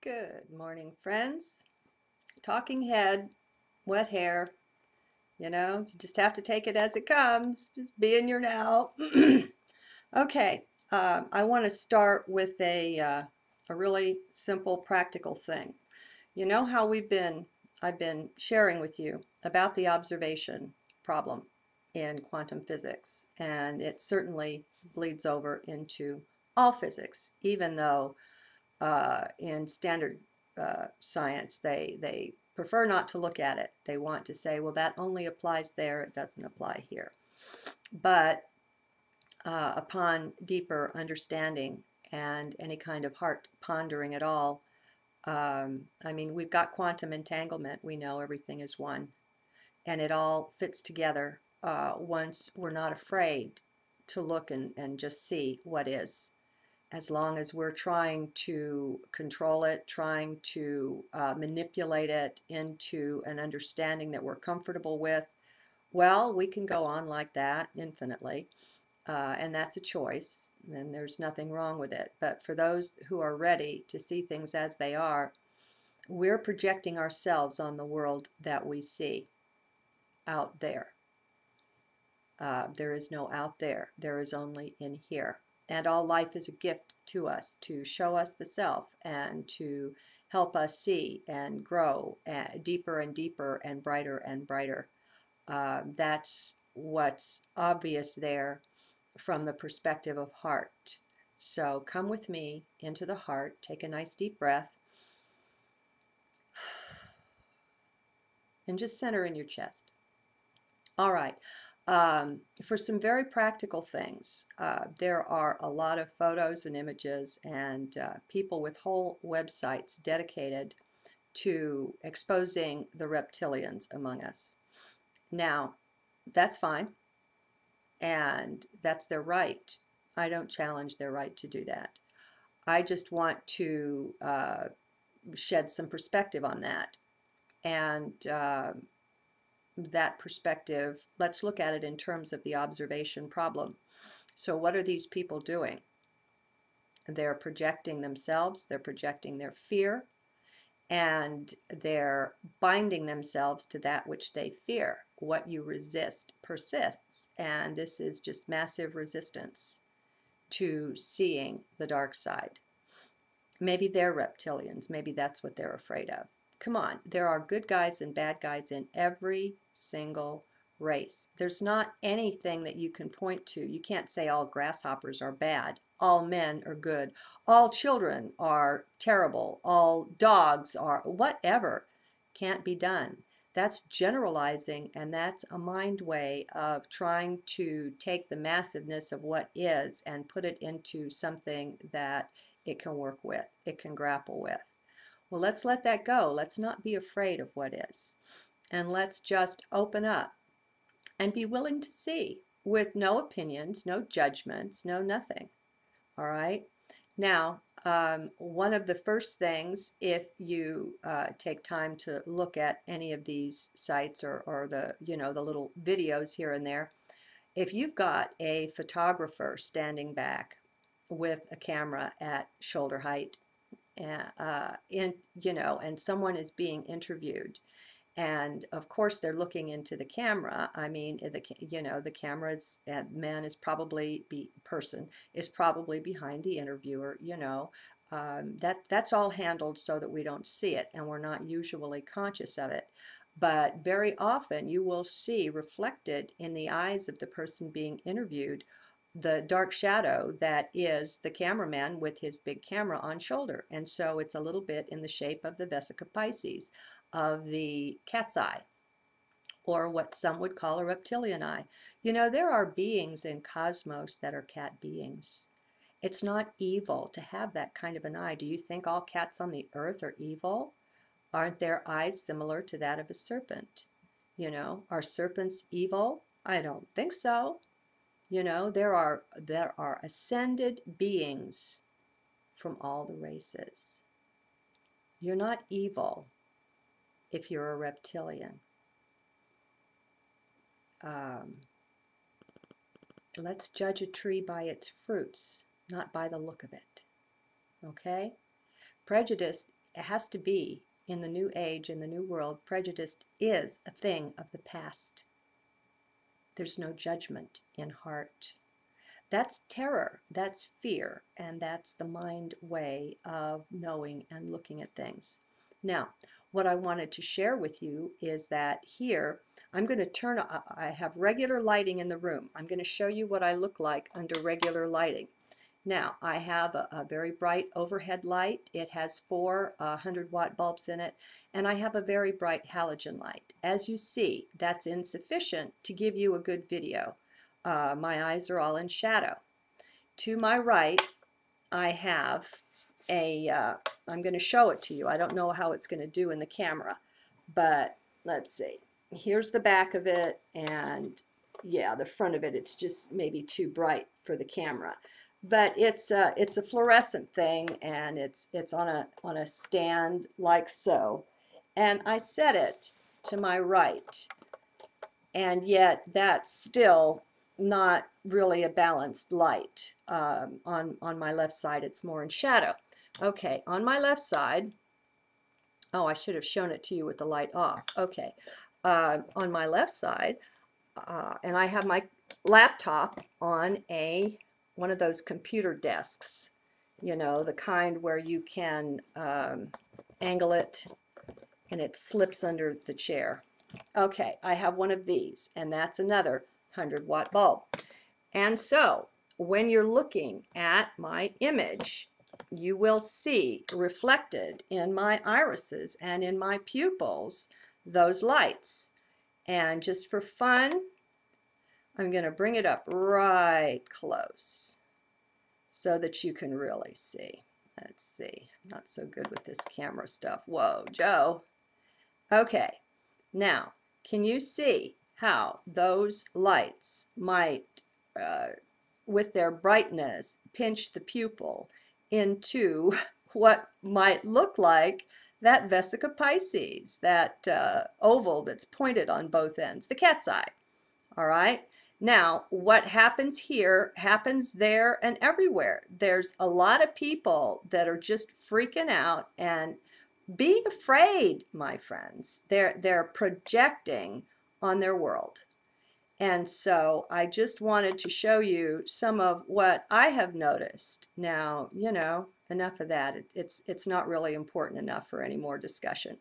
Good morning, friends. Talking head, wet hair. You just have to take it as it comes. Just be in your now. Okay, I want to start with a really simple, practical thing. You know how I've been sharing with you about the observation problem in quantum physics, and it certainly bleeds over into all physics, even though in standard science, they prefer not to look at it. They want to say, well, that only applies there, it doesn't apply here. But upon deeper understanding and any kind of heart pondering at all, I mean, we've got quantum entanglement. We know everything is one, and it all fits together once we're not afraid to look and just see what is, as long as we're trying to control it, trying to manipulate it into an understanding that we're comfortable with. Well, we can go on like that infinitely, and that's a choice, and there's nothing wrong with it. But for those who are ready to see things as they are, we're projecting ourselves on the world that we see out there. There is no out there. There is only in here. And all life is a gift to us to show us the self and to help us see and grow deeper and deeper and brighter. That's what's obvious there from the perspective of heart. So come with me into the heart. Take a nice deep breath. And just center in your chest. All right. For some very practical things, there are a lot of photos and images and people with whole websites dedicated to exposing the reptilians among us. Now, that's fine, and that's their right. I don't challenge their right to do that. I just want to shed some perspective on that. And that perspective, let's look at it in terms of the observation problem. So what are these people doing? They're projecting themselves, they're projecting their fear, and they're binding themselves to that which they fear. What you resist persists, and this is just massive resistance to seeing the dark side. Maybe they're reptilians, maybe that's what they're afraid of. Come on, there are good guys and bad guys in every single race. There's not anything that you can point to. You can't say all grasshoppers are bad, all men are good, all children are terrible, all dogs are whatever. Can't be done. That's generalizing, and that's a mind way of trying to take the massiveness of what is and put it into something that it can work with, it can grapple with. Well, let's let that go. Let's not be afraid of what is. And let's just open up and be willing to see with no opinions, no judgments, no nothing. All right? Now, one of the first things, if you take time to look at any of these sites or the, the little videos here and there, if you've got a photographer standing back with a camera at shoulder height, and someone is being interviewed, and of course they're looking into the camera. I mean, the camera's man is probably person is probably behind the interviewer. That's all handled so that we don't see it, and we're not usually conscious of it. But very often you will see reflected in the eyes of the person being interviewed the dark shadow that is the cameraman with his big camera on shoulder. And so it's a little bit in the shape of the Vesica Pisces, of the cat's eye, or what some would call a reptilian eye. There are beings in cosmos that are cat beings. It's not evil to have that kind of an eye. Do you think all cats on the earth are evil? Aren't their eyes similar to that of a serpent? Are serpents evil? I don't think so. There are ascended beings from all the races. You're not evil if you're a reptilian. Let's judge a tree by its fruits, not by the look of it. Okay? Prejudice it has to be in the new age, in the new world, prejudice is a thing of the past. There's no judgment in heart. That's terror, that's fear, and that's the mind way of knowing and looking at things. Now, what I wanted to share with you is that here, I'm going to turn, I have regular lighting in the room. I'm going to show you what I look like under regular lighting. Now, I have a very bright overhead light. It has 4 100-watt bulbs in it, and I have a very bright halogen light. As you see, that's insufficient to give you a good video. My eyes are all in shadow. To my right, I have I'm going to show it to you. I don't know how it's going to do in the camera, but let's see. Here's the back of it, and yeah, the front of it, it's just maybe too bright for the camera. But it's a fluorescent thing, and it's on a stand like so. And I set it to my right, and yet that's still not really a balanced light. On my left side, it's more in shadow. Okay, on my left side, oh, I should have shown it to you with the light off. Okay, on my left side, and I have my laptop on one of those computer desks, you know, the kind where you can angle it and it slips under the chair. Okay, I have one of these, and that's another 100-watt bulb. And so when you're looking at my image, you will see reflected in my irises and in my pupils those lights. And just for fun, I'm going to bring it up right close so that you can really see. Let's see. Not so good with this camera stuff. Whoa, Joe. Okay. Now, can you see how those lights might, with their brightness, pinch the pupil into what might look like that vesica Pisces, that oval that's pointed on both ends, the cat's eye. All right? Now, what happens here happens there and everywhere. There's a lot of people that are just freaking out and being afraid, my friends. They're projecting on their world. And so I just wanted to show you some of what I have noticed. Now, you know, enough of that. It's not really important enough for any more discussion.